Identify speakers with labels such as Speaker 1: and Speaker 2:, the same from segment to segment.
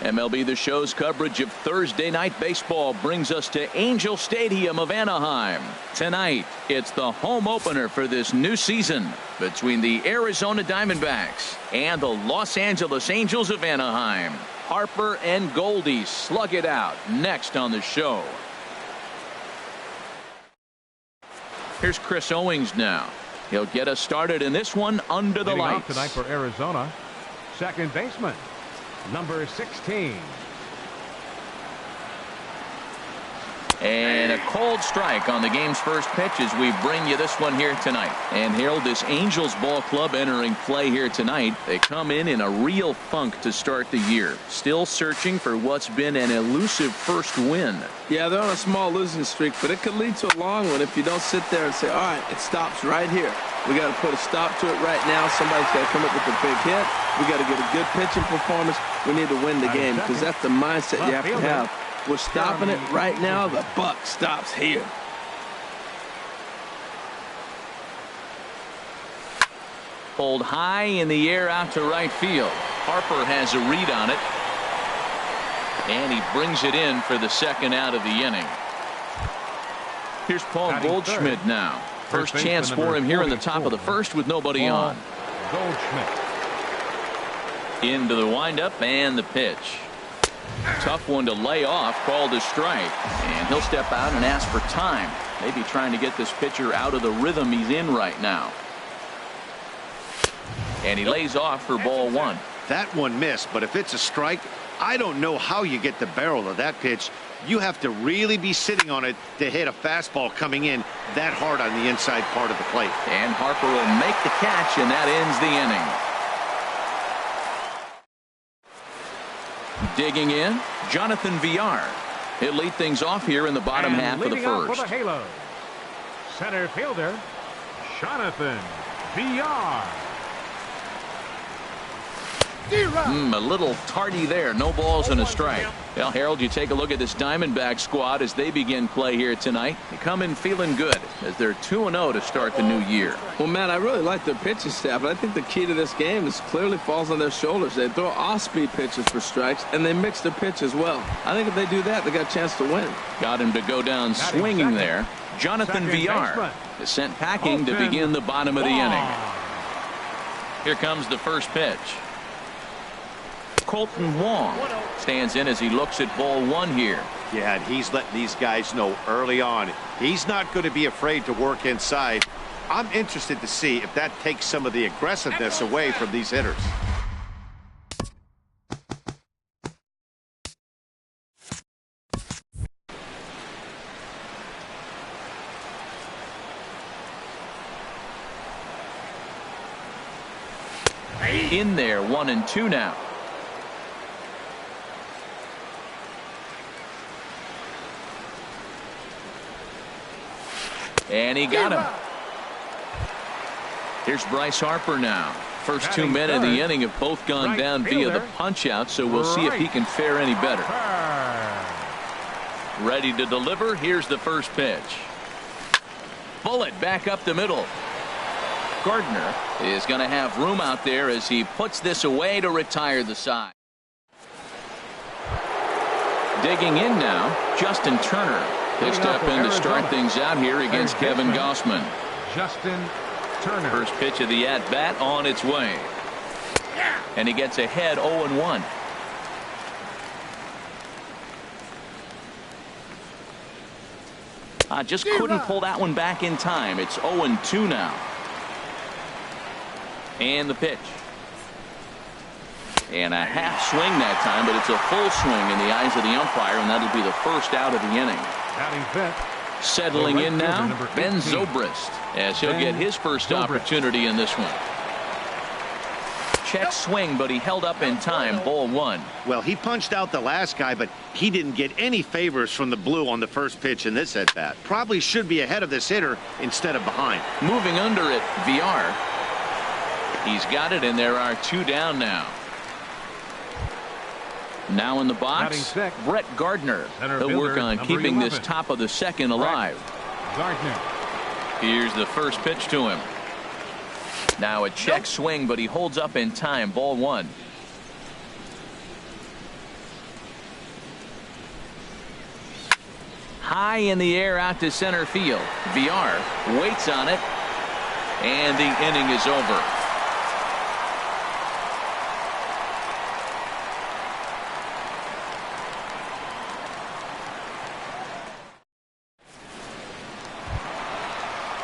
Speaker 1: MLB The Show's coverage of Thursday Night Baseball brings us to Angel Stadium of Anaheim. Tonight, it's the home opener for this new season between the Arizona Diamondbacks and the Los Angeles Angels of Anaheim. Harper and Goldie slug it out next on the show. Here's Chris Owings now. He'll get us started in this one under the lights.
Speaker 2: Tonight for Arizona, second baseman, number 16.
Speaker 1: And a cold strike on the game's first pitch as we bring you this one here tonight. And Harold, this Angels ball club entering play here tonight. They come in a real funk to start the year. Still searching for what's been an elusive first win.
Speaker 3: Yeah, they're on a small losing streak, but it could lead to a long one if you don't sit there and say, all right, it stops right here. We got to put a stop to it right now. Somebody's got to come up with a big hit. We got to get a good pitching performance. We need to win the game because that's the mindset you have to have. We're stopping it right now. The buck stops here.
Speaker 1: Pulled high in the air out to right field. Harper has a read on it. And he brings it in for the second out of the inning. Here's Paul Goldschmidt now. First chance for him here in the top of the first with nobody on.
Speaker 2: Goldschmidt.
Speaker 1: Into the windup and the pitch. Tough one to lay off, called a strike. And he'll step out and ask for time. Maybe trying to get this pitcher out of the rhythm he's in right now. And he lays off for ball one.
Speaker 4: That one missed, but if it's a strike, I don't know how you get the barrel of that pitch. You have to really be sitting on it to hit a fastball coming in that hard on the inside part of the plate.
Speaker 1: And Harper will make the catch, and that ends the inning. Digging in, Jonathan Villar. He'll lead things off here in the bottom half of the first.
Speaker 2: For the Halo, center fielder, Jonathan Villar.
Speaker 1: A little tardy there. No balls and a strike. Well, Harold, you take a look at this Diamondback squad as they begin play here tonight. They come in feeling good as they're 2-0 to start the new year.
Speaker 3: Well, Matt, I really like their pitching staff, but I think the key to this game is clearly falls on their shoulders. They throw off-speed pitches for strikes, and they mix their pitch as well. I think if they do that, they got a chance to win.
Speaker 1: Got him to go down swinging there. Jonathan Villar is sent packing to begin the bottom of the inning. Here comes the first pitch. Colton Wong stands in as he looks at ball one here.
Speaker 4: Yeah, and he's letting these guys know early on he's not going to be afraid to work inside. I'm interested to see if that takes some of the aggressiveness away from these hitters.
Speaker 1: In there, 1-2 now. And he got him. Here's Bryce Harper now. First 2 men of the inning have both gone down via the punch out, so we'll see if he can fare any better. Ready to deliver. Here's the first pitch. Bullet back up the middle. Gardner is going to have room out there as he puts this away to retire the side. Digging in now, Justin Turner. He'll step in to start things out here against Kevin Gausman.
Speaker 2: Justin Turner.
Speaker 1: First pitch of the at-bat on its way. And he gets ahead 0-1. Just couldn't pull that one back in time. It's 0-2 now. And the pitch. And a half swing that time, but it's a full swing in the eyes of the umpire, and that'll be the first out of the inning. Settling in now, Ben Zobrist, as he'll get his first opportunity in this one. Check swing, but he held up in time. Ball one.
Speaker 4: Well, he punched out the last guy, but he didn't get any favors from the blue on the first pitch in this at-bat. Probably should be ahead of this hitter instead of behind.
Speaker 1: Moving under it, Villar. He's got it, and there are 2 down now. Now in the box, Brett Gardner. He'll work on keeping this top of the second alive.
Speaker 2: Gardner.
Speaker 1: Here's the first pitch to him. Now a check swing, but he holds up in time. Ball one. high in the air out to center field. VR waits on it, and the inning is over.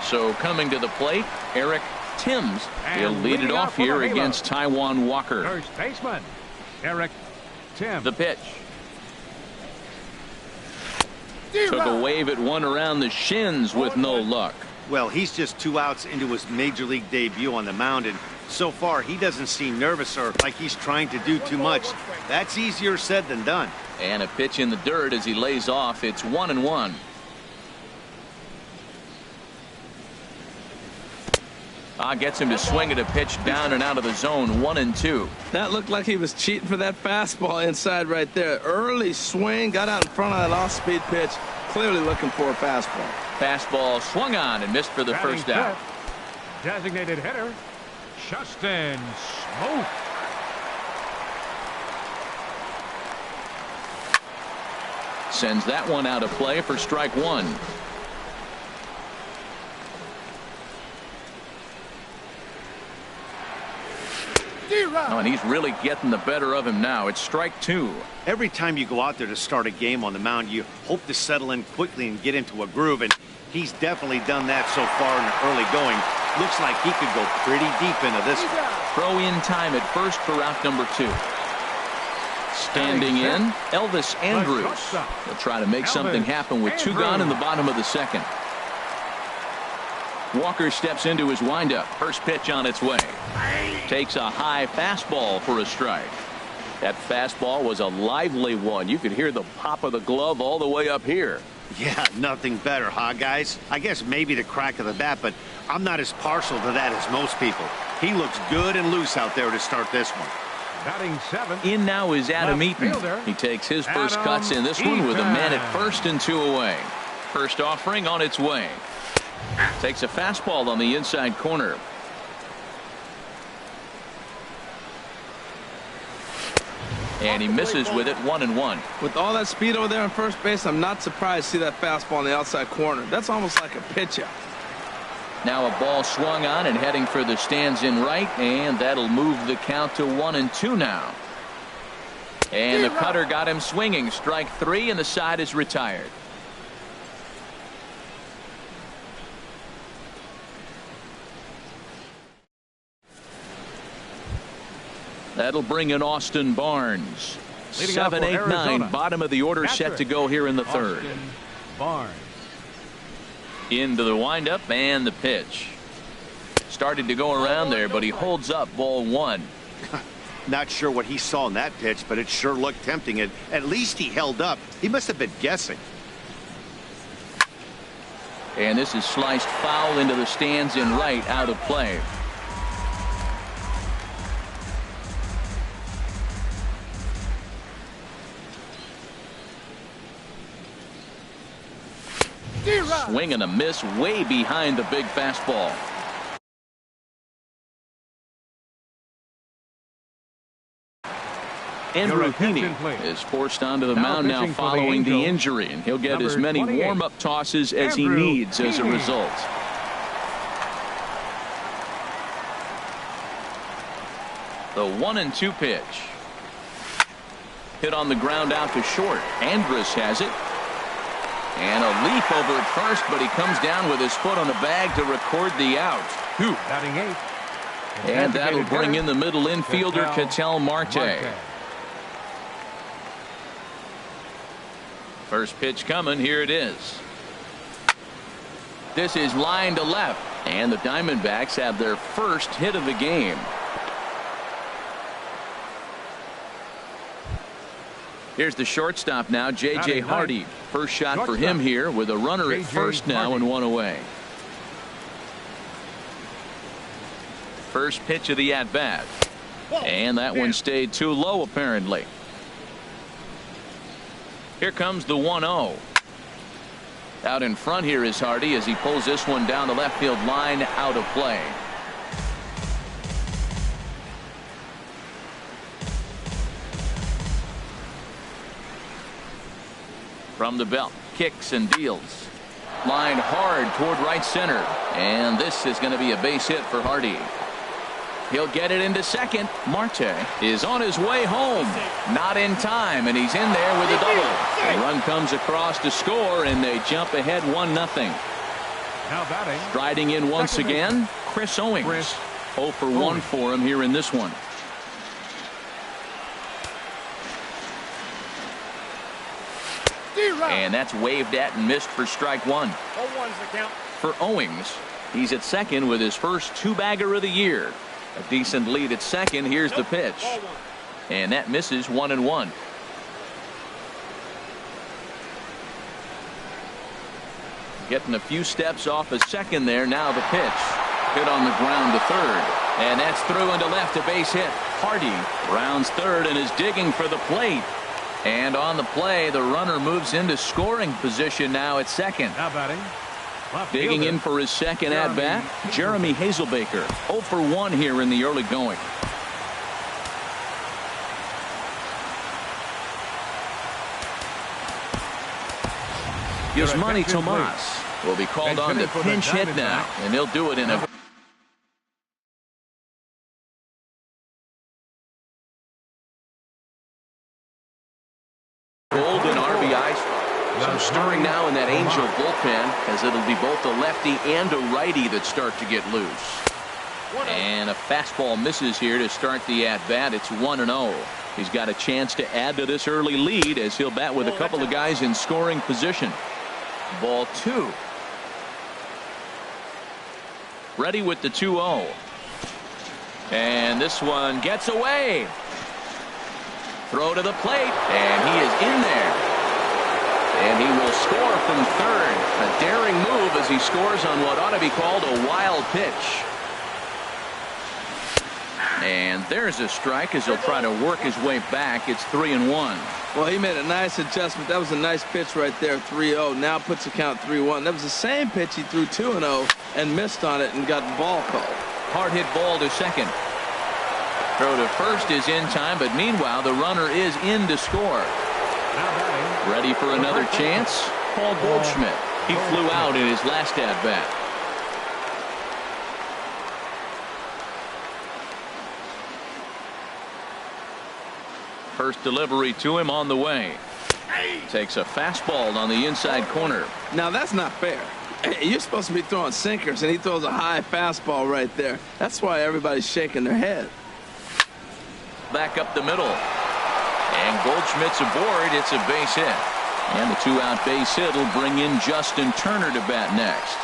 Speaker 1: So coming to the plate, Eric Timms. He'll lead it off here against Taijuan Walker.
Speaker 2: First baseman, Eric Timms.
Speaker 1: The pitch. Took a wave at one around the shins with no luck.
Speaker 4: Well, he's just 2 outs into his major league debut on the mound, and so far he doesn't seem nervous or like he's trying to do too much. That's easier said than done.
Speaker 1: And a pitch in the dirt as he lays off. It's 1-1. Gets him to swing at a pitch down and out of the zone. 1-2.
Speaker 3: That looked like he was cheating for that fastball inside right there. Early swing, got out in front of that off-speed pitch. Clearly looking for a fastball.
Speaker 1: Fastball swung on and missed for the first out.
Speaker 2: Designated hitter, Justin Smoke.
Speaker 1: Sends that one out of play for strike one. Oh, and he's really getting the better of him now. It's strike two.
Speaker 4: Every time you go out there to start a game on the mound, you hope to settle in quickly and get into a groove, and he's definitely done that so far in the early going. Looks like he could go pretty deep into this one.
Speaker 1: Throw in time at first for out number two. Standing in, Elvis Andrews. He'll try to make something happen with two gone in the bottom of the second. Walker steps into his windup. First pitch on its way. Takes a high fastball for a strike. That fastball was a lively one. You could hear the pop of the glove all the way up here.
Speaker 4: Yeah, nothing better, huh, guys? I guess maybe the crack of the bat, but I'm not as partial to that as most people. He looks good and loose out there to start this one.
Speaker 2: Batting seventh.
Speaker 1: In now is Adam Eaton.
Speaker 2: Fielder.
Speaker 1: He takes his first cuts in this one with a man at first and two away. First offering on its way. Takes a fastball on the inside corner. And he misses with it. 1-1.
Speaker 3: With all that speed over there on first base, I'm not surprised to see that fastball on the outside corner. That's almost like a pitch out.
Speaker 1: Now a ball swung on and heading for the stands in right, and that'll move the count to 1-2 now. And the cutter got him swinging. Strike three, and the side is retired. That'll bring in Austin Barnes. 7, 8, 9, bottom of the order set to go here in the third.
Speaker 2: Austin Barnes.
Speaker 1: Into the windup and the pitch. Started to go around there, but he holds up. Ball one.
Speaker 4: Not sure what he saw in that pitch, but it sure looked tempting. And at least he held up. He must have been guessing.
Speaker 1: And this is sliced foul into the stands in right, out of play. Swing and a miss way behind the big fastball. Andrew Heaney is forced onto the mound now following the injury, and he'll get as many warm-up tosses as he needs as a result. The 1-2 pitch. Hit on the ground out to short. Andrus has it. And a leap over at first, but he comes down with his foot on the bag to record the out.
Speaker 2: Batting eighth.
Speaker 1: And that'll bring in the middle infielder, Ketel Marte. First pitch coming. Here it is. This is line to left. And the Diamondbacks have their first hit of the game. Here's the shortstop now, J.J. Hardy. First shot for him here with a runner at first now and one away. First pitch of the at-bat. And that one stayed too low apparently. Here comes the 1-0. Out in front here is Hardy as he pulls this one down the left field line, out of play. From the belt, kicks and deals. Lined hard toward right center. And this is going to be a base hit for Hardy. He'll get it into second. Marte is on his way home. Not in time, and he's in there with a double. The run comes across to score, and they jump ahead 1-0.
Speaker 2: Now batting.
Speaker 1: Striding in once again, Chris Owings. 0 for 1 for him here in this one. And that's waved at and missed for strike one.
Speaker 5: 0-1's the count.
Speaker 1: For Owings, he's at second with his first two-bagger of the year. A decent lead at second. Here's the pitch. And that misses 1-1. Getting a few steps off a second there. Now the pitch. Hit on the ground to third. And that's through into left, a base hit. Hardy rounds third and is digging for the plate. And on the play, the runner moves into scoring position now at second.
Speaker 2: Now batting.
Speaker 1: Digging in for his second at-bat, Jeremy Hazelbaker. 0 for 1 here in the early going. Yasmani Tomas will be called on to pinch hit now, and he'll do it in a golden RBI. Some stirring now in that Angel bullpen, as it'll be both a lefty and a righty that start to get loose. And a fastball misses here to start the at-bat. It's 1-0. He's got a chance to add to this early lead as he'll bat with a couple of guys in scoring position. Ball 2. Ready with the 2-0. And this one gets away. Throw to the plate, and he is in there. And he will score from third. A daring move as he scores on what ought to be called a wild pitch. And there's a strike as he'll try to work his way back. It's 3-1.
Speaker 3: Well, he made a nice adjustment. That was a nice pitch right there, 3-0. Now puts the count 3-1. That was the same pitch he threw 2-0 and missed on it and got the ball called.
Speaker 1: Hard hit ball to second. Throw to first is in time, but meanwhile the runner is in to score. Ready for another chance? Paul Goldschmidt. He flew out in his last at-bat. First delivery to him on the way. Takes a fastball on the inside corner.
Speaker 3: Now that's not fair. You're supposed to be throwing sinkers, and he throws a high fastball right there. That's why everybody's shaking their head.
Speaker 1: Back up the middle. And Goldschmidt's aboard. It's a base hit. And the two-out base hit will bring in Justin Turner to bat next.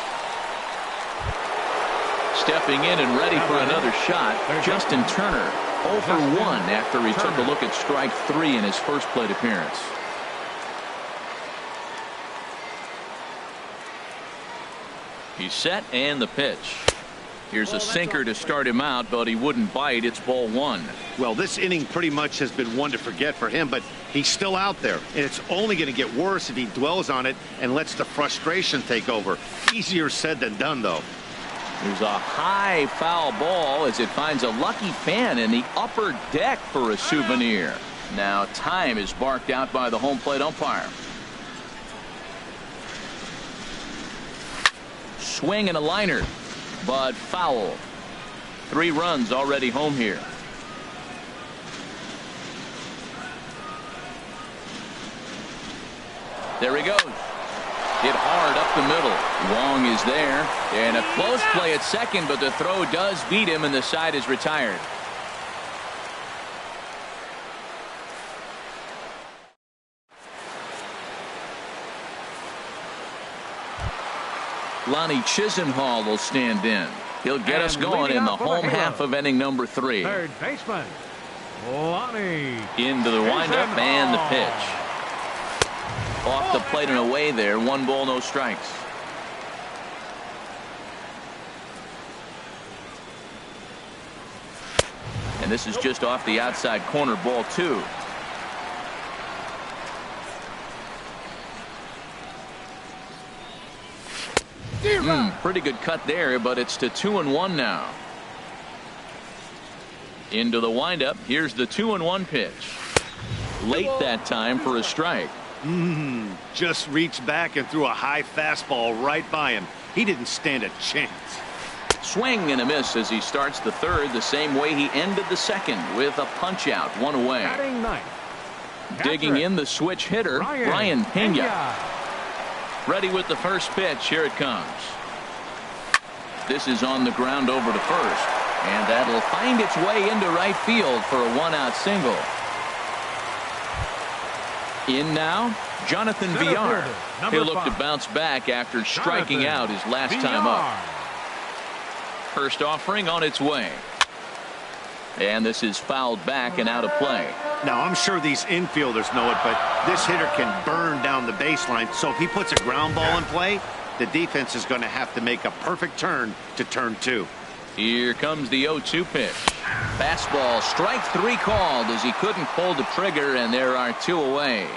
Speaker 1: Stepping in and ready for another shot, Justin Turner. 0 for 1 after he took a look at strike 3 in his first plate appearance. He's set and the pitch. Here's a sinker to start him out, but he wouldn't bite. It's ball 1.
Speaker 4: Well, this inning pretty much has been one to forget for him, but he's still out there, and it's only going to get worse if he dwells on it and lets the frustration take over. Easier said than done, though.
Speaker 1: There's a high foul ball as it finds a lucky fan in the upper deck for a souvenir. Now time is barked out by the home plate umpire. Swing and a liner, but foul. 3 runs already home here. There he goes. Hit hard up the middle. Wong is there. And a close play at second, but the throw does beat him, and the side is retired. Lonnie Chisenhall will stand in. He'll get us going in the home half of inning number 3.
Speaker 2: Third baseman, Lonnie.
Speaker 1: Into the windup and the pitch. Off the plate and away there. 1 ball, no strikes. And this is just off the outside corner, ball 2. Pretty good cut there, but it's to 2-1 now. Into the windup. Here's the 2-1 pitch. Late that time for a strike.
Speaker 4: Just reached back and threw a high fastball right by him. He didn't stand a chance.
Speaker 1: Swing and a miss as he starts the third the same way he ended the second with a punch out, one away.
Speaker 2: Batting ninth.
Speaker 1: Digging in the switch hitter, Brian Pena. Ready with the first pitch. Here it comes. This is on the ground over to first, and that'll find its way into right field for a one-out single. In now, Jonathan Villar. He'll look to bounce back after striking out his last time up. First offering on its way. And this is fouled back and out of play.
Speaker 4: Now, I'm sure these infielders know it, but this hitter can burn down the baseline. So if he puts a ground ball in play, the defense is going to have to make a perfect turn to turn two.
Speaker 1: Here comes the 0-2 pitch. Fastball, strike three called as he couldn't pull the trigger, and there are two away.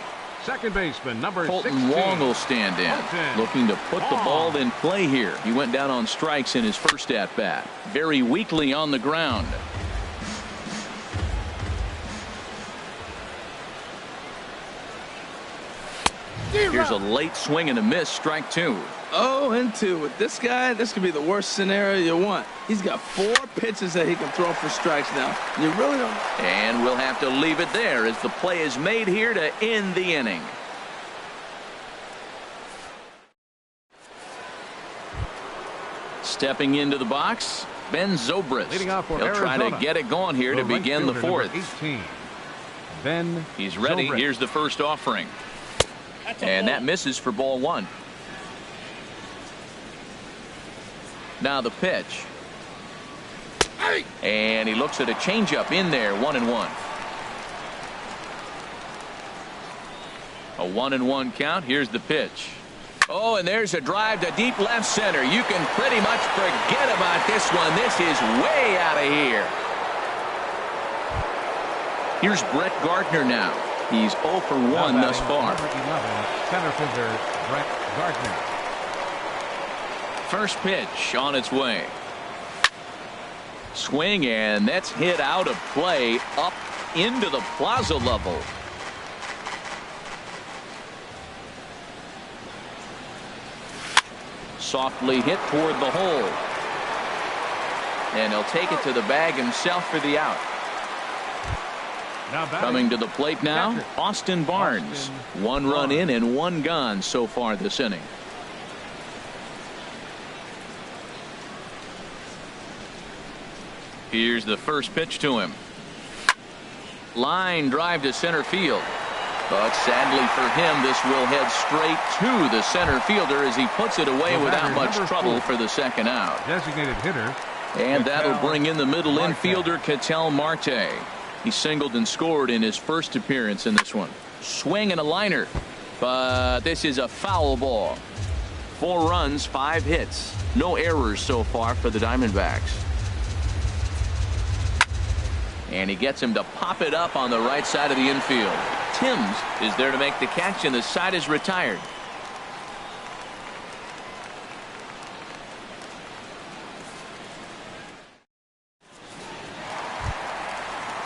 Speaker 2: Second baseman, number
Speaker 1: Colton
Speaker 2: 16.
Speaker 1: Wong will stand in, looking to put the ball in play here. He went down on strikes in his first at-bat. Very weakly on the ground. Here's a late swing and a miss, strike two.
Speaker 3: 0-2. With this guy, this could be the worst scenario you want. He's got 4 pitches that he can throw for strikes now. You really don't.
Speaker 1: And we'll have to leave it there as the play is made here to end the inning. Stepping into the box, Ben Zobrist.
Speaker 2: Leading off for
Speaker 1: He'll try to
Speaker 2: Arizona,
Speaker 1: get it going here to begin the fourth.
Speaker 2: 18. Ben
Speaker 1: He's ready.
Speaker 2: Zobrist.
Speaker 1: Here's the first offering. And that misses for ball one. Now the pitch. And he looks at a changeup in there, 1-1. A 1-1 count. Here's the pitch. Oh, and there's a drive to deep left center. You can pretty much forget about this one. This is way out of here. Here's Brett Gardner now. He's 0 for 1 thus far.
Speaker 2: Number 11, center fielder Brett Gardner.
Speaker 1: First pitch on its way. Swing, and that's hit out of play up into the plaza level. Softly hit toward the hole. And he'll take it to the bag himself for the out.
Speaker 2: Now
Speaker 1: coming to the plate now, Austin Barnes. 1 run in and 1 gone so far this inning. Here's the first pitch to him. Line drive to center field. But sadly for him, this will head straight to the center fielder as he puts it away without much trouble for the second out.
Speaker 2: Designated hitter.
Speaker 1: And that'll bring in the middle infielder, Ketel Marte. He singled and scored in his first appearance in this one. Swing and a liner. But this is a foul ball. 4 runs, 5 hits. No errors so far for the Diamondbacks. And he gets him to pop it up on the right side of the infield. Timms is there to make the catch, and the side is retired.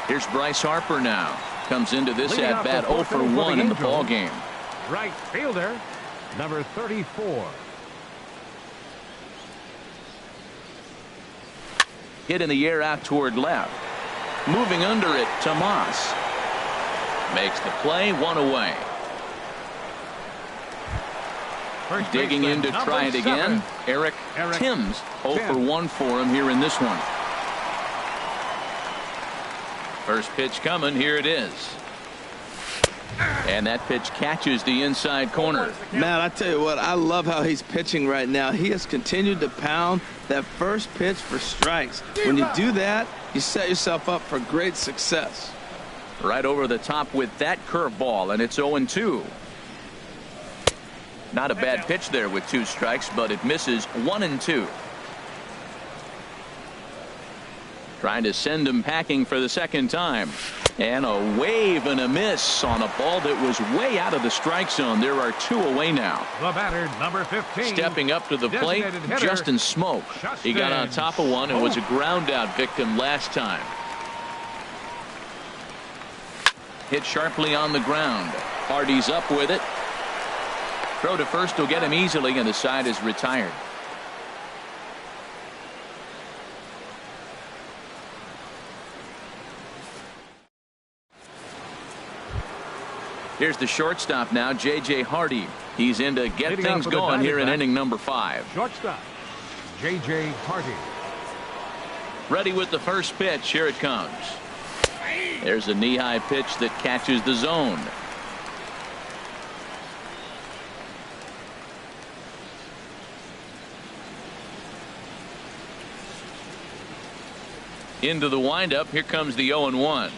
Speaker 1: Here's Bryce Harper now. Comes into this at bat 0 for 1 in the ball game.
Speaker 2: Right fielder, number 34.
Speaker 1: Hit in the air out toward left. Moving under it, Tomas. Makes the play, 1 away. Digging in to try it again, Eric Timms. 0 for 1 for him here in this one. First pitch coming, here it is. And that pitch catches the inside corner.
Speaker 3: Man, I tell you what, I love how he's pitching right now. He has continued to pound that first pitch for strikes. When you do that, you set yourself up for great success.
Speaker 1: Right over the top with that curveball, and it's 0-2. Not a bad pitch there with 2 strikes, but it misses 1-2. Trying to send him packing for the second time. And a wave and a miss on a ball that was way out of the strike zone. There are 2 away now.
Speaker 2: The batter, number 15.
Speaker 1: Stepping up to the plate, Justin Smoak. He got on top of one and was a ground out victim last time. Hit sharply on the ground. Hardy's up with it. Throw to first will get him easily, and the side is retired. Here's the shortstop now, J.J. Hardy. He's in to get things going here in inning number 5.
Speaker 2: Shortstop, J.J. Hardy.
Speaker 1: Ready with the first pitch. Here it comes. There's a knee-high pitch that catches the zone. Into the windup. Here comes the 0-1.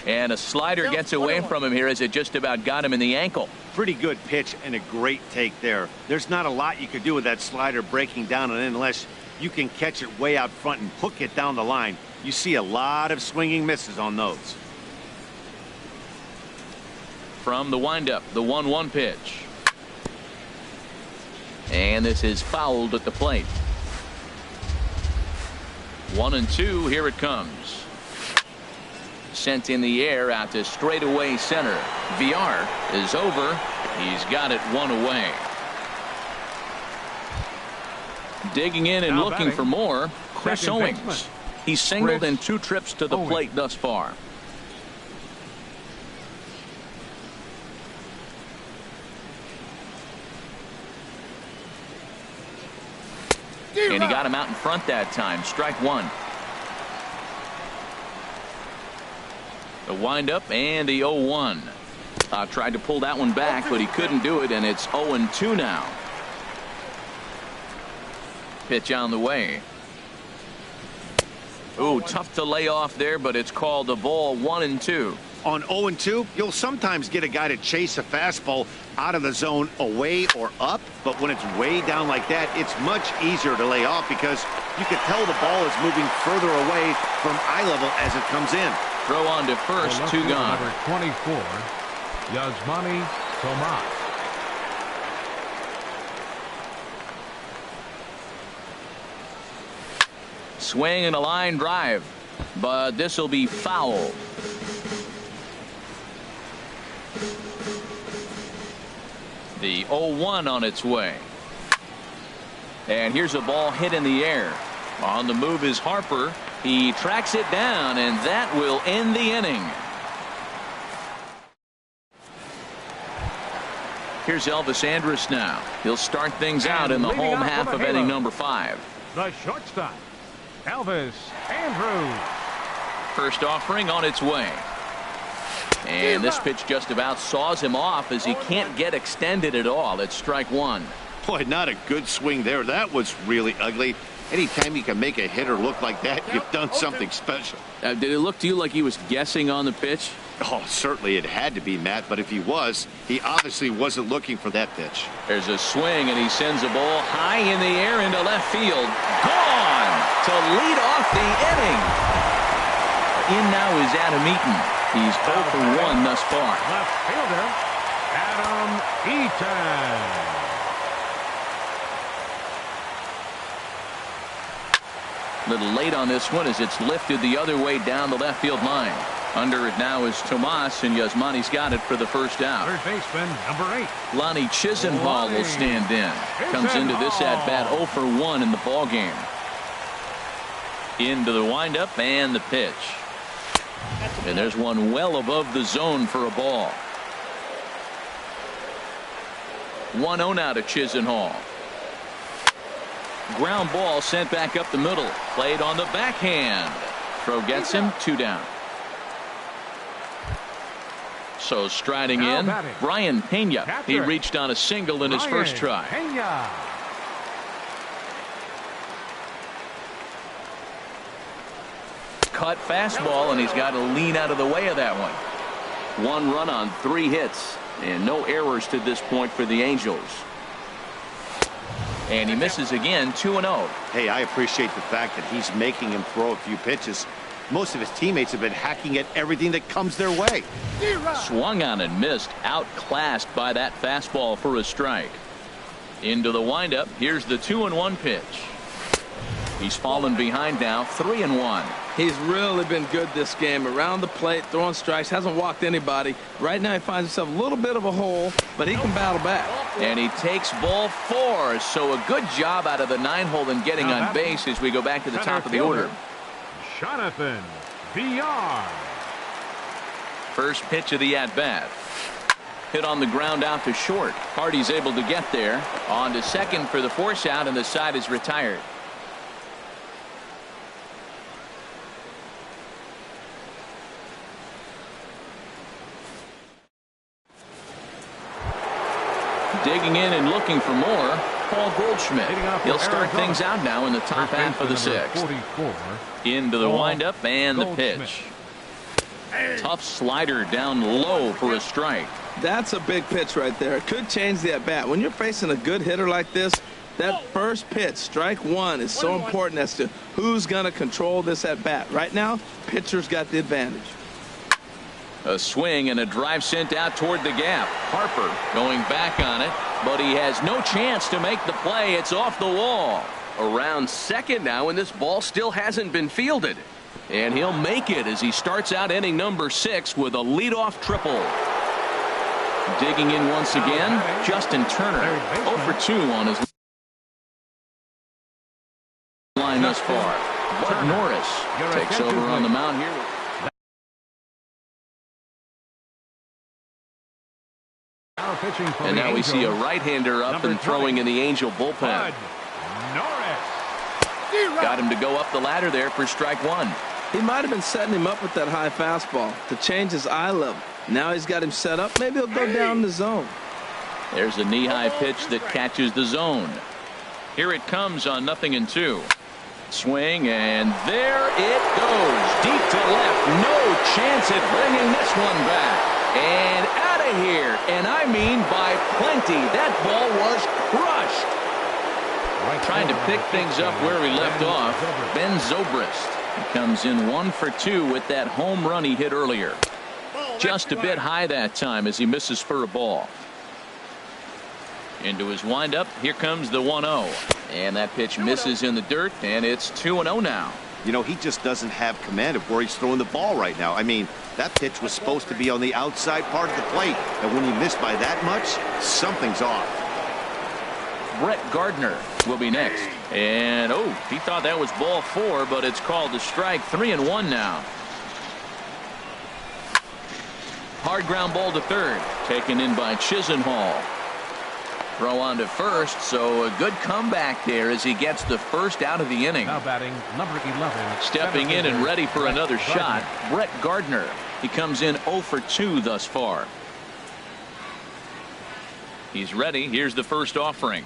Speaker 1: And a slider gets away from him here as it just about got him in the ankle.
Speaker 4: Pretty good pitch and a great take there. There's not a lot you could do with that slider breaking down and in unless you can catch it way out front and hook it down the line. You see a lot of swinging misses on those.
Speaker 1: From the windup, the 1-1 pitch. And this is fouled at the plate. 1-2. Here it comes. Sent in the air out to straightaway center. VR is over. He's got it one away. Digging in and looking for more, Chris Owings. He's singled in 2 trips to the plate thus far. And he got him out in front that time. Strike 1. The windup and the 0-1. Tried to pull that one back, but he couldn't do it, and it's 0-2 now. Pitch on the way. Ooh, tough to lay off there, but it's called a ball. 1-2.
Speaker 4: On 0-2, you'll sometimes get a guy to chase a fastball out of the zone away or up, but when it's way down like that, it's much easier to lay off because you can tell the ball is moving further away from eye level as it comes in.
Speaker 1: Throw on to first, 2 gone.
Speaker 2: Number 24, Yasmani Tomas.
Speaker 1: Swing and a line drive, but this will be foul. The 0-1 on its way. And here's a ball hit in the air. On the move is Harper. He tracks it down, and that will end the inning. Here's Elvis Andrus now. He'll start things out in the home half of inning number 5.
Speaker 2: The shortstop, Elvis Andrus.
Speaker 1: First offering on its way. And this pitch just about saws him off as he can't get extended at all. It's strike 1.
Speaker 4: Boy, not a good swing there. That was really ugly. Anytime you can make a hitter look like that, you've done something special.
Speaker 1: Did it look to you like he was guessing on the pitch?
Speaker 4: Oh, certainly it had to be, Matt, but if he was, he obviously wasn't looking for that pitch.
Speaker 1: There's a swing, and he sends a ball high in the air into left field. Gone to lead off the inning. In now is Adam Eaton. He's 0 for 1 thus far.
Speaker 2: Left fielder, Adam Eaton.
Speaker 1: Little late on this one as it's lifted the other way down the left field line. Under it now is Tomas, and Yasmani's got it for the first out.
Speaker 2: Third baseman, number 8.
Speaker 1: Lonnie Chisenhall will stand in. Comes into this at bat 0 for 1 in the ball game. Into the windup and the pitch. And there's one well above the zone for a ball. 1-0 now to Chisenhall. Ground ball sent back up the middle. Played on the backhand. Throw gets him, 2 down. So striding in, Brian Pena. He reached on a single in his first try.
Speaker 2: Pena.
Speaker 1: Cut fastball, and he's got to lean out of the way of that one. 1 run on 3 hits, and no errors to this point for the Angels. And he misses again, 2-0.
Speaker 4: Hey, I appreciate the fact that he's making him throw a few pitches. Most of his teammates have been hacking at everything that comes their way.
Speaker 1: Swung on and missed, outclassed by that fastball for a strike. Into the windup. Here's the 2-1 pitch. He's fallen behind now, 3-1.
Speaker 3: He's really been good this game. Around the plate, throwing strikes, hasn't walked anybody. Right now he finds himself a little bit of a hole, but he can battle back.
Speaker 1: And he takes ball 4. So a good job out of the 9-hole in getting on base as we go back to the top of the order.
Speaker 2: Jonathan VR.
Speaker 1: First pitch of the at-bat. Hit on the ground out to short. Hardy's able to get there. On to second for the force out, and the side is retired. Digging in and looking for more, Paul Goldschmidt. He'll start things out now in the top half of the 6th. Into the windup and the pitch. Tough slider down low for a strike.
Speaker 3: That's a big pitch right there. It could change the at-bat. When you're facing a good hitter like this, that first pitch, strike 1, is so important as to who's going to control this at-bat. Right now, pitcher's got the advantage.
Speaker 1: A swing and a drive sent out toward the gap. Harper going back on it, but he has no chance to make the play. It's off the wall. Around second now, and this ball still hasn't been fielded. And he'll make it as he starts out inning number 6 with a leadoff triple. Digging in once again, Justin Turner. 0 for 2 on his line thus far. Bud Norris takes over on the mound here. And now we see a right-hander up and throwing in the Angel bullpen. Got him to go up the ladder there for strike 1.
Speaker 3: He might have been setting him up with that high fastball to change his eye level. Now he's got him set up. Maybe he'll go down the zone.
Speaker 1: There's a knee-high pitch that catches the zone. Here it comes on 0-2. Swing, and there it goes. Deep to left. No chance at bringing this one back. And out of here. And I mean by plenty. That ball was crushed. Trying to pick things up where we left off. Ben Zobrist. He comes in 1 for 2 with that home run he hit earlier. Just a bit high that time as he misses for a ball. Into his windup. Here comes the 1-0. And that pitch misses in the dirt, and it's 2-0 now.
Speaker 4: You know, he just doesn't have command of where he's throwing the ball right now. I mean, that pitch was supposed to be on the outside part of the plate. And when you miss by that much, something's off.
Speaker 1: Brett Gardner will be next. And, oh, he thought that was ball 4, but it's called a strike. 3-1 now. Hard ground ball to third. Taken in by Chisenhall. Throw on to first, so a good comeback there as he gets the first out of the inning.
Speaker 2: Now batting number 11.
Speaker 1: Stepping in and ready for another shot, Brett Gardner. He comes in 0 for 2 thus far. He's ready. Here's the first offering.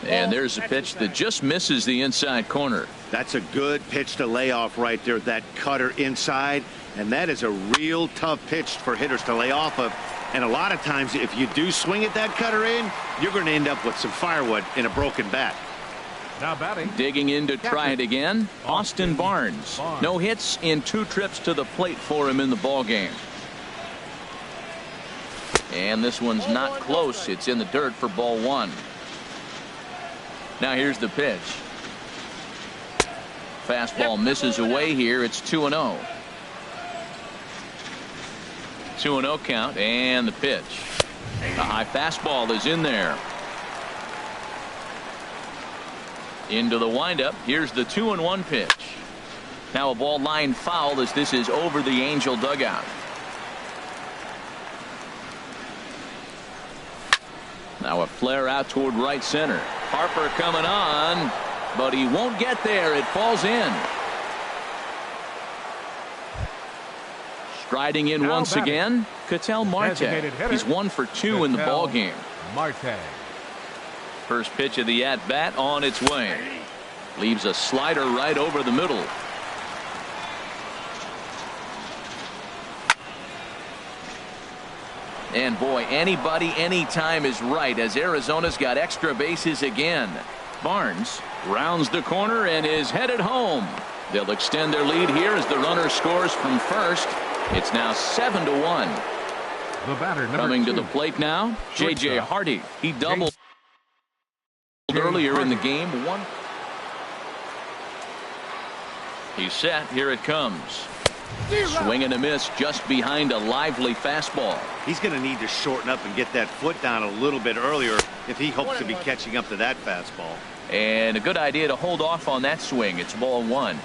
Speaker 1: And there's a pitch that just misses the inside corner.
Speaker 4: That's a good pitch to lay off right there, that cutter inside. And that is a real tough pitch for hitters to lay off of. And a lot of times, if you do swing at that cutter in, you're going to end up with some firewood in a broken bat.
Speaker 2: Now batting.
Speaker 1: Digging in to try it again, Austin Barnes. No hits in 2 trips to the plate for him in the ball game. And this one's not close. It's in the dirt for ball 1. Now here's the pitch. Fastball misses away here. It's 2-0. 2-0 count, and the pitch. The high fastball is in there. Into the windup. Here's the 2-1 pitch. Now a ball line foul as this is over the Angel dugout. Now a flare out toward right center. Harper coming on, but he won't get there. It falls in. Striding in once again, Ketel Marte. He's 1 for 2 in the ball game.
Speaker 2: Marte.
Speaker 1: First pitch of the at-bat on its way. Leaves a slider right over the middle. And boy, anybody, anytime is right as Arizona's got extra bases again. Barnes rounds the corner and is headed home. They'll extend their lead here as the runner scores from first. It's now 7-1.
Speaker 2: The batter,
Speaker 1: coming to the plate now, J.J. Hardy. He doubled earlier in the game. He's set. Here it comes. Swing and a miss just behind a lively fastball.
Speaker 4: He's going to need to shorten up and get that foot down a little bit earlier if he hopes to be catching up to that fastball.
Speaker 1: And a good idea to hold off on that swing. It's ball one.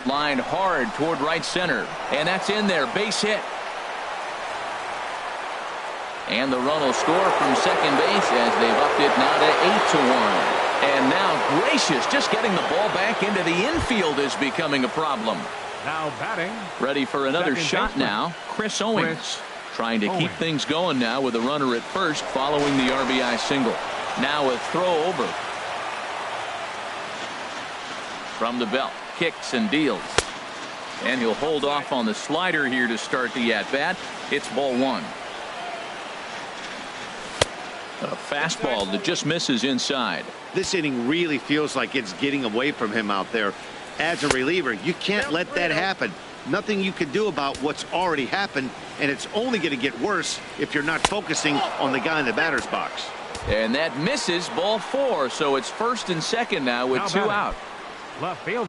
Speaker 1: Line hard toward right center. And that's in there. Base hit. And the run will score from second base as they've upped it now to 8-1. And now gracious, just getting the ball back into the infield is becoming a problem.
Speaker 2: Now batting.
Speaker 1: Ready for another
Speaker 2: second
Speaker 1: shot
Speaker 2: baseman.
Speaker 1: now. Chris Owings trying to keep things going now with a runner at first following the RBI single. Now a throw over. From the belt. Kicks and deals. And he'll hold off on the slider here to start the at-bat. It's ball one. A fastball that just misses inside.
Speaker 4: This inning really feels like it's getting away from him out there. As a reliever, you can't let that happen. Nothing you can do about what's already happened, and it's only going to get worse if you're not focusing on the guy in the batter's box.
Speaker 1: And that misses, ball four, so it's first and second now with two out.
Speaker 2: Left field.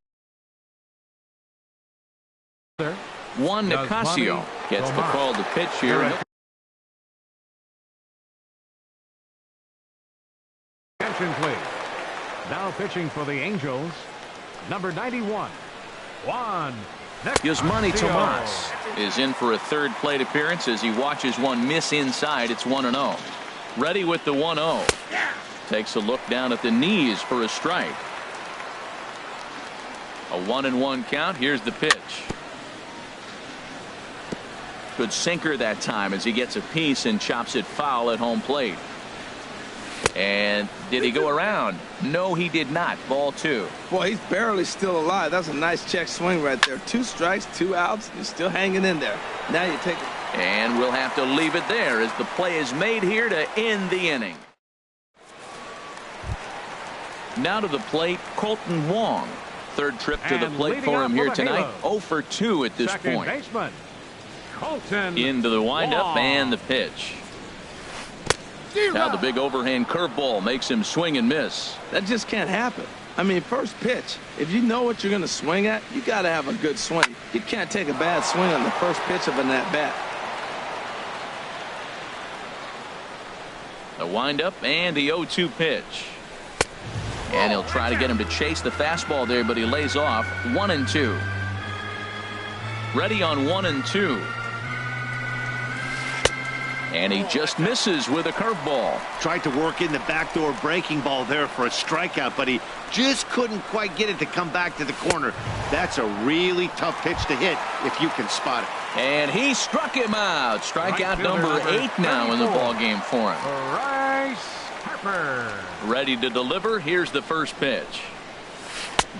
Speaker 1: Juan Nicasio gets the call to pitch here.
Speaker 2: Attention, please. Now pitching for the Angels, number 91, Juan
Speaker 1: Yasmani
Speaker 2: Nicasio.
Speaker 1: Tomas is in for a third plate appearance as he watches one miss inside. It's 1-0. Ready with the 1-0. Takes a look down at the knees for a strike. A 1-1 count. Here's the pitch. Good sinker that time as he gets a piece and chops it foul at home plate. And did he go around? No, he did not. Ball two.
Speaker 3: Boy, he's barely still alive. That's a nice check swing right there. 2 strikes, 2 outs. He's still hanging in there. Now you take it.
Speaker 1: And we'll have to leave it there as the play is made here to end the inning. Now to the plate, Colton Wong. Third trip to the plate for him here tonight. 0 for 2 at this
Speaker 2: second
Speaker 1: point.
Speaker 2: Baseman, Colton
Speaker 1: Into the windup
Speaker 2: Wong.
Speaker 1: and the pitch. Now the big overhand curveball makes him swing and miss.
Speaker 3: That just can't happen. I mean, first pitch, if you know what you're going to swing at, you got to have a good swing. You can't take a bad swing on the first pitch of an at-bat.
Speaker 1: The windup and the 0-2 pitch. And he'll try to get him to chase the fastball there, but he lays off. 1-2. Ready on 1-2. And he just misses with a curveball.
Speaker 4: Tried to work in the backdoor breaking ball there for a strikeout, but he just couldn't quite get it to come back to the corner. That's a really tough pitch to hit if you can spot it.
Speaker 1: And he struck him out. Strikeout number 8 now in the ball game for him.
Speaker 2: Bryce Harper.
Speaker 1: Ready to deliver. Here's the first pitch.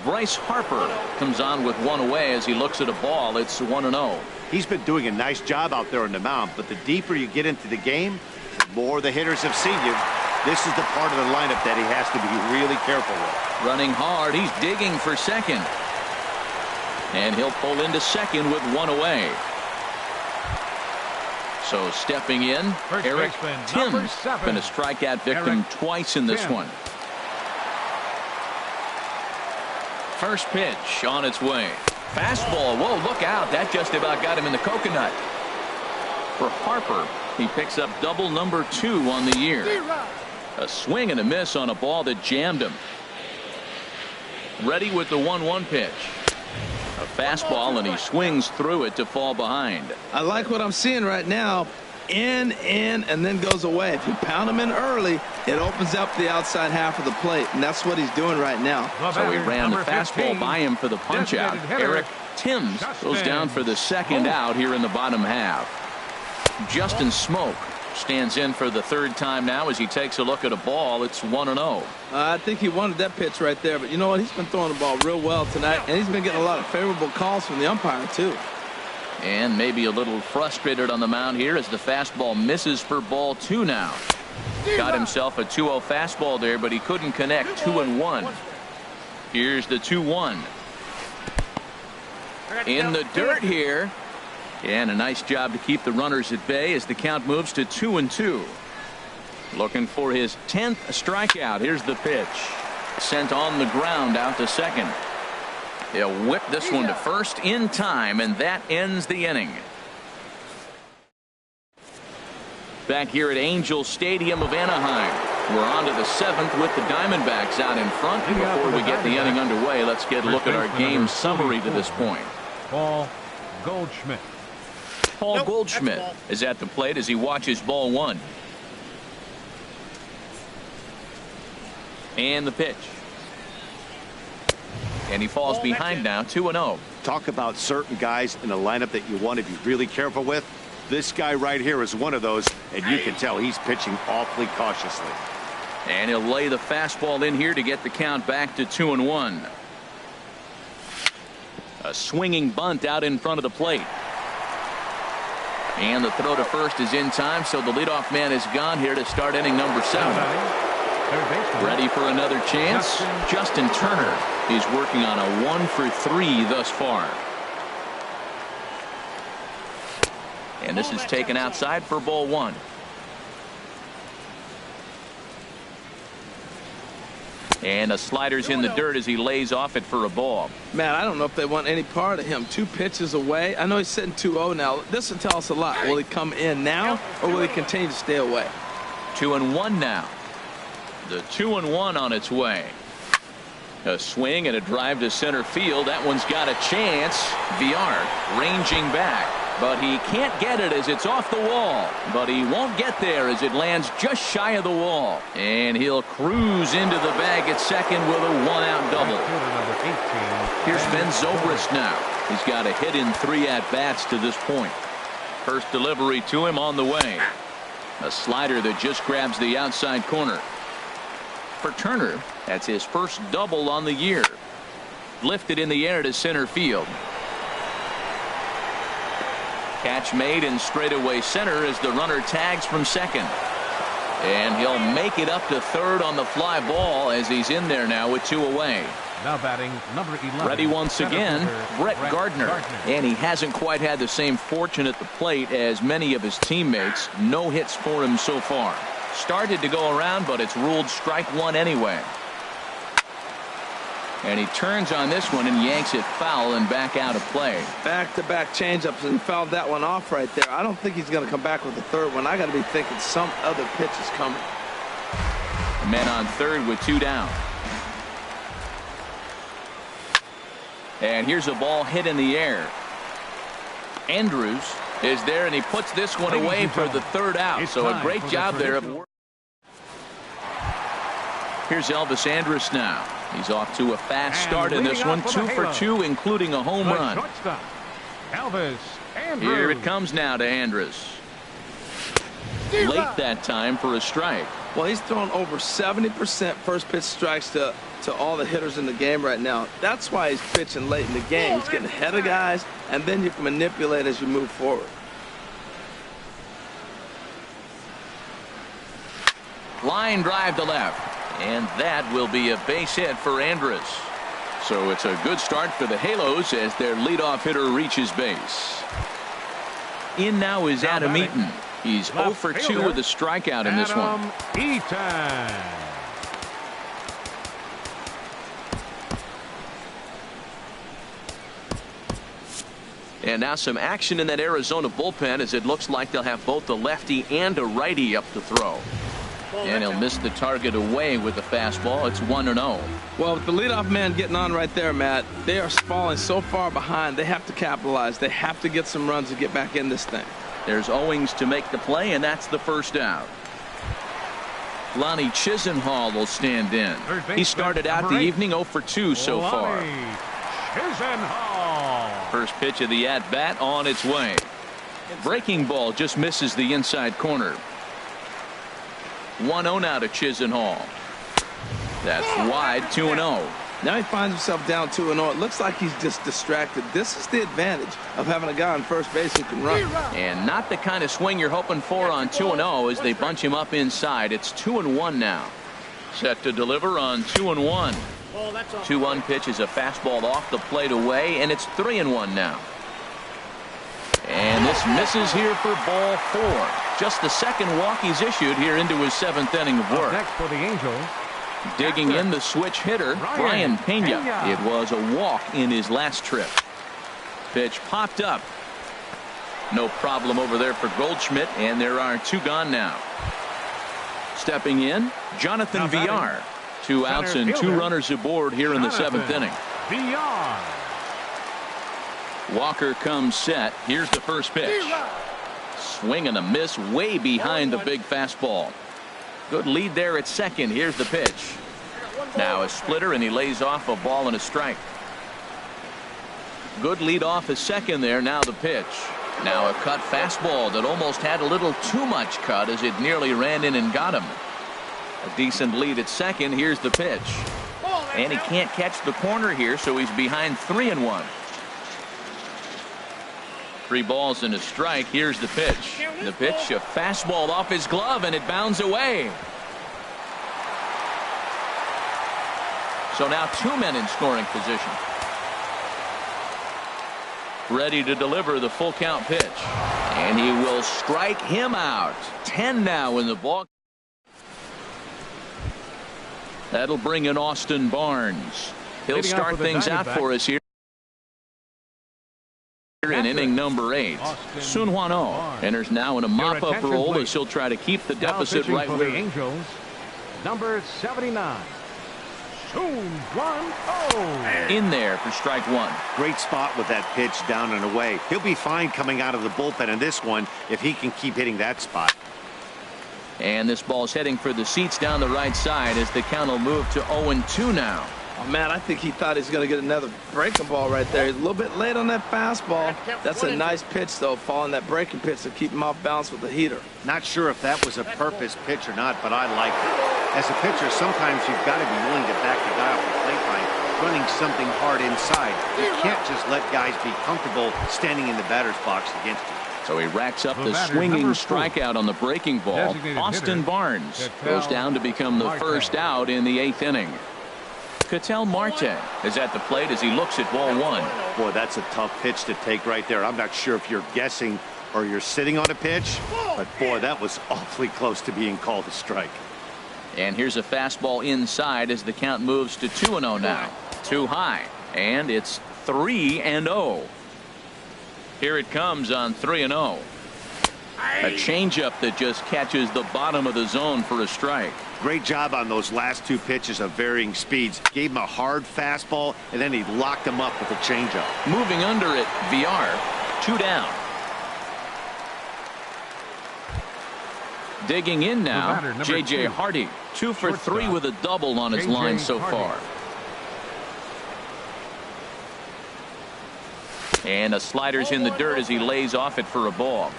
Speaker 1: Bryce Harper comes on with one away as he looks at a ball. It's 1-0.
Speaker 4: He's been doing a nice job out there on the mound, but the deeper you get into the game, the more the hitters have seen you. This is the part of the lineup that he has to be really careful with.
Speaker 1: Running hard. He's digging for second. And he'll pull into second with one away. So stepping in,
Speaker 2: First
Speaker 1: Eric
Speaker 2: baseman,
Speaker 1: Timms
Speaker 2: number 7.
Speaker 1: been a strikeout victim twice in this
Speaker 2: Timms.
Speaker 1: one. First pitch on its way. Fastball. Whoa, look out. That just about got him in the coconut. For Harper, he picks up double number 2 on the year. A swing and a miss on a ball that jammed him. Ready with the 1-1 pitch. A fastball, and he swings through it to fall behind.
Speaker 3: I like what I'm seeing right now. In, and then goes away. If you pound him in early, it opens up the outside half of the plate, and that's what he's doing right now.
Speaker 1: So he ran the
Speaker 2: Number
Speaker 1: fastball
Speaker 2: 15,
Speaker 1: by him for the punch out.
Speaker 2: designated hitter,
Speaker 1: Eric Timms goes
Speaker 2: Justin
Speaker 1: down for the second
Speaker 2: Smoke.
Speaker 1: out here in the bottom half. Justin Smoke stands in for the third time now as he takes a look at a ball. It's 1-0.
Speaker 3: I think he wanted that pitch right there, but you know what? He's been throwing the ball real well tonight, and he's been getting a lot of favorable calls from the umpire, too.
Speaker 1: And maybe a little frustrated on the mound here as the fastball misses for ball 2 now. Got himself a 2-0 fastball there, but he couldn't connect. 2-1. Here's the 2-1. In the dirt here. And a nice job to keep the runners at bay as the count moves to 2-2. Looking for his 10th strikeout. Here's the pitch. Sent on the ground out to second. They'll whip this one to first in time, and that ends the inning. Back here at Angel Stadium of Anaheim, we're on to the 7th with the Diamondbacks out in front. And before we get the inning underway, let's get a look at our game summary to this point.
Speaker 2: Paul Goldschmidt.
Speaker 1: Paul Goldschmidt is at the plate as he watches ball 1. And the pitch. And he falls behind now, 2-0.
Speaker 4: Talk about certain guys in the lineup that you want to be really careful with. This guy right here is one of those, and you can tell he's pitching awfully cautiously.
Speaker 1: And he'll lay the fastball in here to get the count back to 2-1. A swinging bunt out in front of the plate. And the throw to first is in time, so the leadoff man is gone here to start inning number 7. Ready for another chance? Justin Turner. He's working on a 1-for-3 thus far. And this is taken outside for ball 1. And the slider's in the dirt as he lays off it for a ball.
Speaker 3: Man, I don't know if they want any part of him. 2 pitches away. I know he's sitting 2-0 now. This will tell us a lot. Will he come in now, or will he continue to stay away?
Speaker 1: 2-1 now. The 2-1 on its way. A swing and a drive to center field. That one's got a chance. Villar ranging back, but he can't get it as it's off the wall. But he won't get there as it lands just shy of the wall. And he'll cruise into the bag at second with a 1-out double. Here's Ben Zobrist now. He's got a hit in 3 at-bats to this point. First delivery to him on the way. A slider that just grabs the outside corner. For Turner, that's his first double on the year. Lifted in the air to center field. Catch made in straightaway center as the runner tags from second. And he'll make it up to third on the fly ball as he's in there now with 2 away.
Speaker 2: Now batting number 11.
Speaker 1: Ready once again, Brett Gardner. And he hasn't quite had the same fortune at the plate as many of his teammates. No hits for him so far. Started to go around, but it's ruled strike 1 anyway. And he turns on this one and yanks it foul and back out of play.
Speaker 3: Back-to-back changeups, and he fouled that one off right there. I don't think he's going to come back with the third one. I got to be thinking some other pitch is coming.
Speaker 1: The men on third with 2 down. And here's a ball hit in the air. Andrews is there, and he puts this one away for the 3rd out. So a great job there of work. Here's Elvis Andrus now. He's off to a fast start in this one. 2 for 2, including a home run.
Speaker 2: Elvis Andrus.
Speaker 1: Here it comes now to Andrus. Late that time for a strike.
Speaker 3: Well, he's thrown over 70% first pitch strikes to all the hitters in the game right now. That's why he's pitching late in the game. He's getting ahead of guys, and then you can manipulate as you move forward.
Speaker 1: Line drive to left, and that will be a base hit for Andrus. So it's a good start for the Halos as their leadoff hitter reaches base. In now is Adam Eaton. He's 0 for 2 with a strikeout in this one.
Speaker 2: Eaton.
Speaker 1: And now some action in that Arizona bullpen as it looks like they'll have both a lefty and a righty up to throw. And he'll miss the target away with the fastball. It's 1-0.
Speaker 3: Well, with the leadoff man getting on right there, Matt, they are falling so far behind. They have to capitalize. They have to get some runs to get back in this thing.
Speaker 1: There's Owings to make the play, and that's the 1st out. Lonnie Chisenhall will stand in. He started out the evening 0 for 2 so far.
Speaker 2: Chisenhall.
Speaker 1: First pitch of the at-bat on its way. Breaking ball just misses the inside corner. 1-0 now to Chisenhall. That's wide, 2-0.
Speaker 3: Now he finds himself down 2-0. It looks like he's just distracted. This is the advantage of having a guy on first base who can run.
Speaker 1: And not the kind of swing you're hoping for on 2-0 as they bunch him up inside. It's 2-1 now. Set to deliver on 2-1. 2-1 pitch is a fastball off the plate away, and it's 3-1 now. And this misses here for ball 4. Just the 2nd walk he's issued here into his 7th inning of work.
Speaker 2: Next for the Angels,
Speaker 1: Digging in the switch hitter, Brian Pena. It was a walk in his last trip. Pitch popped up. No problem over there for Goldschmidt, and there are 2 gone now. Stepping in, Jonathan Villar. 2 outs and 2 runners aboard here in the 7th inning. Walker comes set. Here's the first pitch. Swing and a miss way behind the big fastball. Good lead there at second. Here's the pitch. Now a splitter, and he lays off a ball and a strike. Good lead off at second there. Now the pitch. Now a cut fastball that almost had a little too much cut as it nearly ran in and got him. A decent lead at second. Here's the pitch. And he can't catch the corner here, so he's behind 3-1. 3 balls and a strike. Here's the pitch. The pitch, a fastball off his glove, and it bounds away. So now 2 men in scoring position. Ready to deliver the full count pitch. And he will strike him out. 10 now in the ball. That'll bring in Austin Barnes. He'll start things out for us here in inning number 8. Sun-Hwan Oh enters now in a mop-up role as he'll try to keep the deficit right where
Speaker 2: the Angels, number 79. Sun-Hwan Oh.
Speaker 1: In there for strike 1.
Speaker 4: Great spot with that pitch down and away. He'll be fine coming out of the bullpen in this one if he can keep hitting that spot.
Speaker 1: And this ball's heading for the seats down the right side as the count will move to 0-2 now.
Speaker 3: Oh, man, I think he thought he was going to get another breaking ball right there. He's a little bit late on that fastball. That's a nice pitch, though, following that breaking pitch to keep him off balance with the heater.
Speaker 4: Not sure if that was a purpose pitch or not, but I like it. As a pitcher, sometimes you've got to be willing to back the guy off the plate by running something hard inside. You can't just let guys be comfortable standing in the batter's box against you.
Speaker 1: So he racks up the swinging strikeout on the breaking ball. Austin Barnes goes down to become the first out in the 8th inning. Ketel Marte is at the plate as he looks at ball 1.
Speaker 4: Boy, that's a tough pitch to take right there. I'm not sure if you're guessing or you're sitting on a pitch, but boy, that was awfully close to being called a strike.
Speaker 1: And here's a fastball inside as the count moves to 2-0 now. Too high, and it's 3-0. Here it comes on 3-0. A changeup that just catches the bottom of the zone for a strike.
Speaker 4: Great job on those last 2 pitches of varying speeds. Gave him a hard fastball, and then he locked him up with a changeup.
Speaker 1: Moving under it, Villar, 2 down. Digging in now, J.J. Hardy, 2 for 3 with a double on his line so far. And a slider's in the dirt as he lays off it for a ball.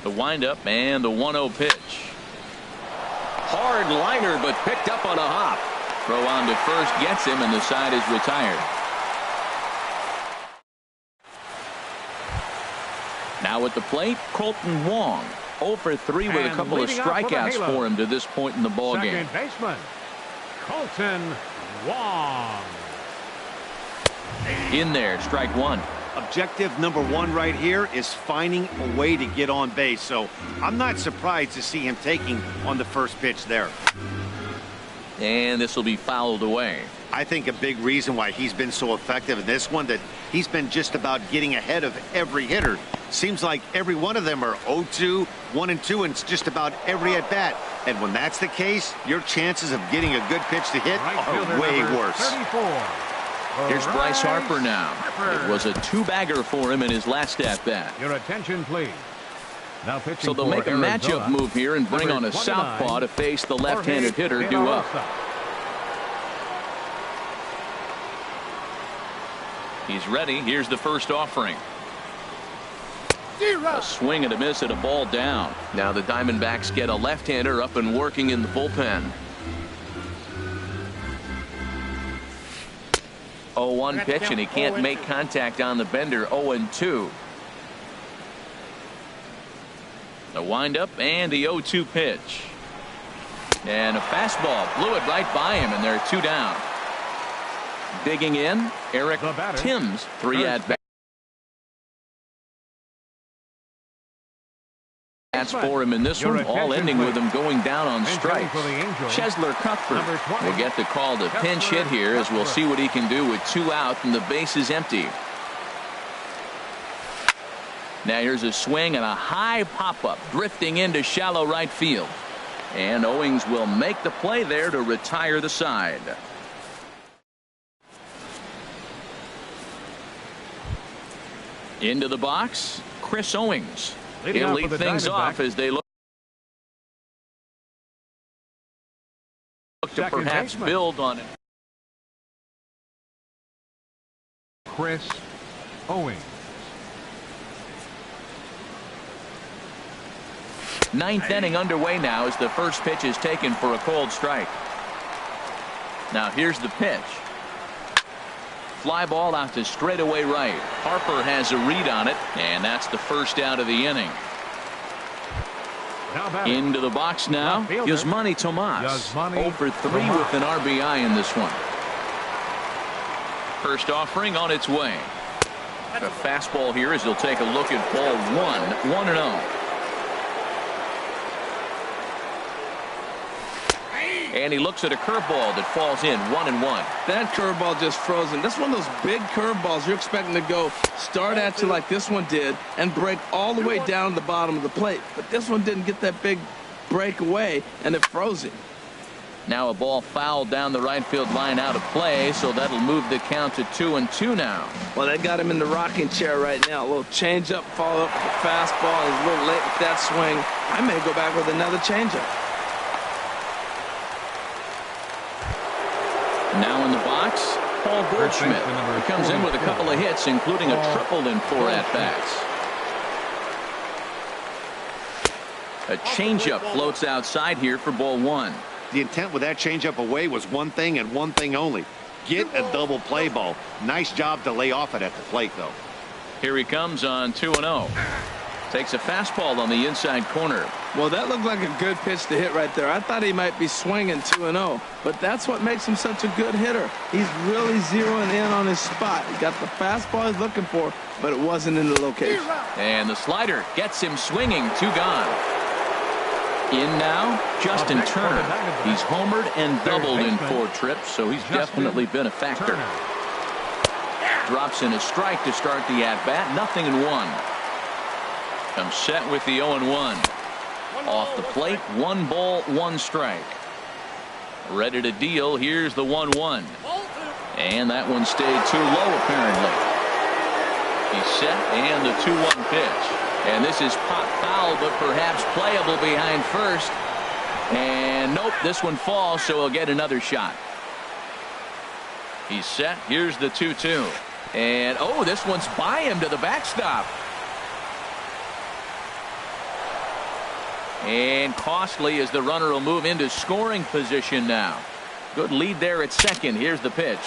Speaker 1: The windup and the 1-0 pitch. Hard liner, but picked up on a hop. Throw on to first gets him, and the side is retired. Now at the plate, Colton Wong. 0 for 3 with a couple of strikeouts for him to this point in the ballgame.
Speaker 2: Second baseman, Colton Wong.
Speaker 1: In there, strike 1.
Speaker 4: Objective number 1 right here is finding a way to get on base. So I'm not surprised to see him taking on the first pitch there.
Speaker 1: And this will be fouled away.
Speaker 4: I think a big reason why he's been so effective in this one, that he's been just about getting ahead of every hitter. Seems like every one of them are 0-2, 1-2, and it's just about every at bat. And when that's the case, your chances of getting a good pitch to hit are way worse.
Speaker 2: 34.
Speaker 1: Here's Bryce Harper now. It was a 2-bagger for him in his last at-bat.
Speaker 2: Your attention, please. Now pitching
Speaker 1: so they'll make a matchup move here and bring on a
Speaker 2: 29,
Speaker 1: southpaw to face the left-handed hitter due up. He's ready. Here's the first offering. A swing and a miss at a ball down. Now the Diamondbacks get a left-hander up and working in the bullpen. 0-1 pitch, and he can't make contact on the bender. 0-2. The windup and the 0-2 pitch. And a fastball blew it right by him, and they're 2 down. Digging in, Eric Timms, 3 at-bats at-bats for him in this one, all ending with him going down on strikes. Chesler Cuthbert will get the call to pinch hit here, as we'll see what he can do with 2 out and the base is empty. Now here's a swing and a high pop-up drifting into shallow right field. And Owings will make the play there to retire the side. Into the box, Chris Owings. He'll lead things off as they look to perhaps build on it.
Speaker 2: Chris Owings.
Speaker 1: Ninth inning underway now as the first pitch is taken for a cold strike. Now here's the pitch. Fly ball out to straightaway right. Harper has a read on it, and that's the first out of the inning. Into the box now, Yasmani Tomas. 0 for 3 with an RBI in this one. First offering on its way. A fastball here as he'll take a look at ball 1, 1-0. And he looks at a curveball that falls in 1-1.
Speaker 3: That curveball just frozen. That's one of those big curveballs you're expecting to go start at you like this one did and break all the way down the bottom of the plate. But this one didn't get that big break away, and it froze him.
Speaker 1: Now a ball fouled down the right field line out of play, so that'll move the count to 2-2 now.
Speaker 3: Well, that got him in the rocking chair right now. A little changeup, follow up with the fastball. He's a little late with that swing. I may go back with another changeup.
Speaker 1: Now in the box, Paul Goldschmidt. He comes in with a couple of hits, including a triple in 4 at-bats. A changeup floats outside here for ball 1.
Speaker 4: The intent with that changeup away was one thing and one thing only. Get a double play ball. Nice job to lay off it at the plate, though.
Speaker 1: Here he comes on 2-0. Takes a fastball on the inside corner.
Speaker 3: Well, that looked like a good pitch to hit right there. I thought he might be swinging 2-0, but that's what makes him such a good hitter. He's really zeroing in on his spot. He got the fastball he's looking for, but it wasn't in the location.
Speaker 1: And the slider gets him swinging. 2 gone. In now, Justin Turner. He's homered and doubled in 4 trips, so he's definitely been a factor. Drops in a strike to start the at-bat. 0-1. Comes set with the 0-1. Off the plate, 1 ball, 1 strike. Ready to deal. Here's the 1-1. And that one stayed too low, apparently. He's set, and the 2-1 pitch. And this is pop foul, but perhaps playable behind first. And nope, this one falls, so he'll get another shot. He's set. Here's the 2-2. And, oh, this one's by him to the backstop. And costly as the runner will move into scoring position now. Good lead there at second. Here's the pitch.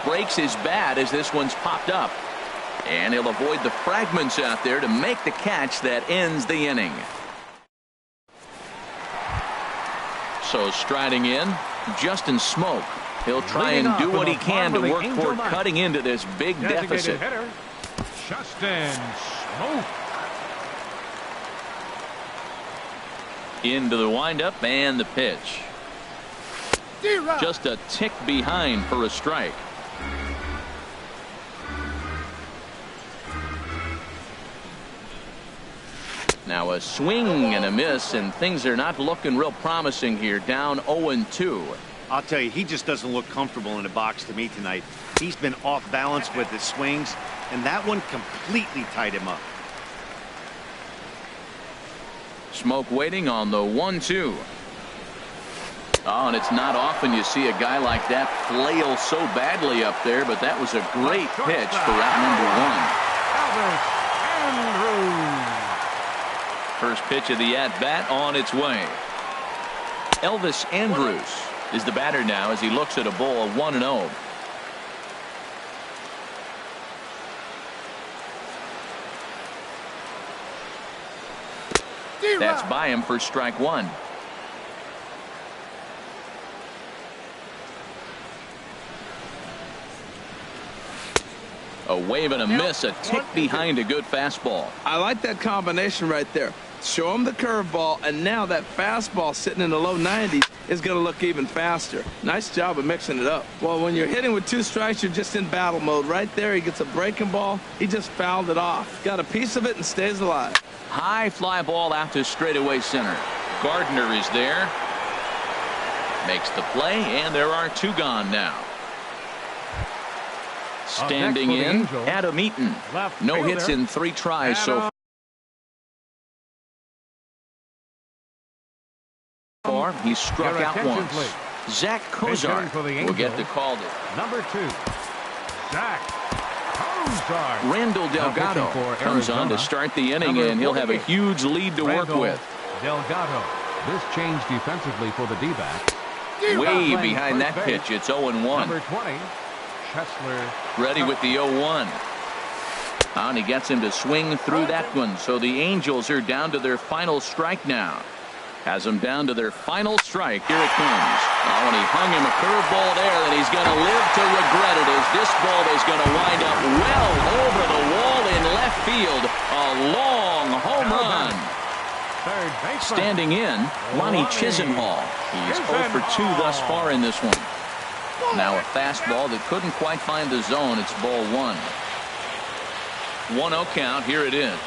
Speaker 1: Breaks his bat as this one's popped up. And he'll avoid the fragments out there to make the catch that ends the inning. So striding in, Justin Smoke. He'll try and do what he can to work toward cutting into this big deficit.
Speaker 2: Justin Smoke.
Speaker 1: Into the windup and the pitch. Just a tick behind for a strike. Now a swing and a miss, and things are not looking real promising here. Down 0-2.
Speaker 4: I'll tell you, he just doesn't look comfortable in the box to me tonight. He's been off balance with his swings, and that one completely tied him up.
Speaker 1: Smoke waiting on the 1-2. Oh, and it's not often you see a guy like that flail so badly up there, but that was a great pitch for out number 1. First pitch of the at-bat on its way. Elvis Andrus is the batter now as he looks at a ball 1-0. That's by him for strike 1. A wave and a miss, a tick behind a good fastball.
Speaker 3: I like that combination right there. Show him the curveball, and now that fastball sitting in the low 90s is going to look even faster. Nice job of mixing it up. Well, when you're hitting with 2 strikes, you're just in battle mode. Right there, he gets a breaking ball. He just fouled it off. Got a piece of it and stays alive.
Speaker 1: High fly ball out to straightaway center. Gardner is there. Makes the play, and there are 2 gone now. Standing in, Adam Eaton. No hits in 3 tries so far. He struck out once. Zach Kozar will get the call.
Speaker 2: Number 2, Zach Kozar.
Speaker 1: Randall Delgado comes on to start the inning, and he'll have a huge lead to work with.
Speaker 2: Delgado. This change defensively for the D-backs.
Speaker 1: Way behind that pitch. It's 0-1.
Speaker 2: Number 20, Chesler.
Speaker 1: Ready with the 0-1. And he gets him to swing through that one. So the Angels are down to their final strike now. Has them down to their final strike. Here it comes. Oh, and he hung him a curveball there, and he's going to live to regret it as this ball is going to wind up well over the wall in left field. A long home run. Standing in, Lonnie Chisenhall. He's 0 for 2 thus far in this one. Now a fastball that couldn't quite find the zone. It's ball 1. 1-0 count. Here it is.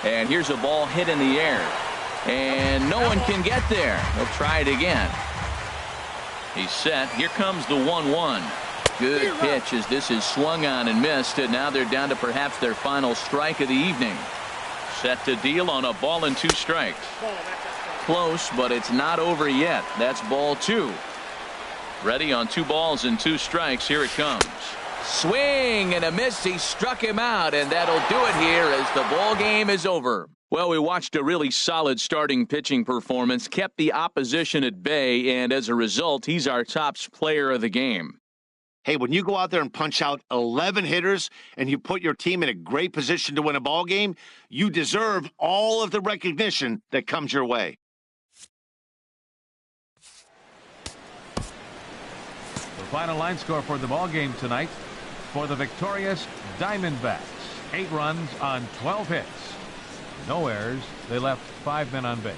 Speaker 1: And here's a ball hit in the air. And no one can get there. He'll try it again. He's set. Here comes the 1-1. Good pitch as this is swung on and missed. And now they're down to perhaps their final strike of the evening. Set to deal on a ball and 2 strikes. Close, but it's not over yet. That's ball 2. Ready on 2 balls and 2 strikes. Here it comes. Swing and a miss. He struck him out, and that'll do it here as the ball game is over. Well, we watched a really solid starting pitching performance, kept the opposition at bay, and as a result, he's our top player of the game.
Speaker 4: Hey, when you go out there and punch out 11 hitters and you put your team in a great position to win a ball game, you deserve all of the recognition that comes your way.
Speaker 2: The final line score for the ball game tonight for the victorious Diamondbacks. 8 runs on 12 hits. No errors. They left 5 men on base.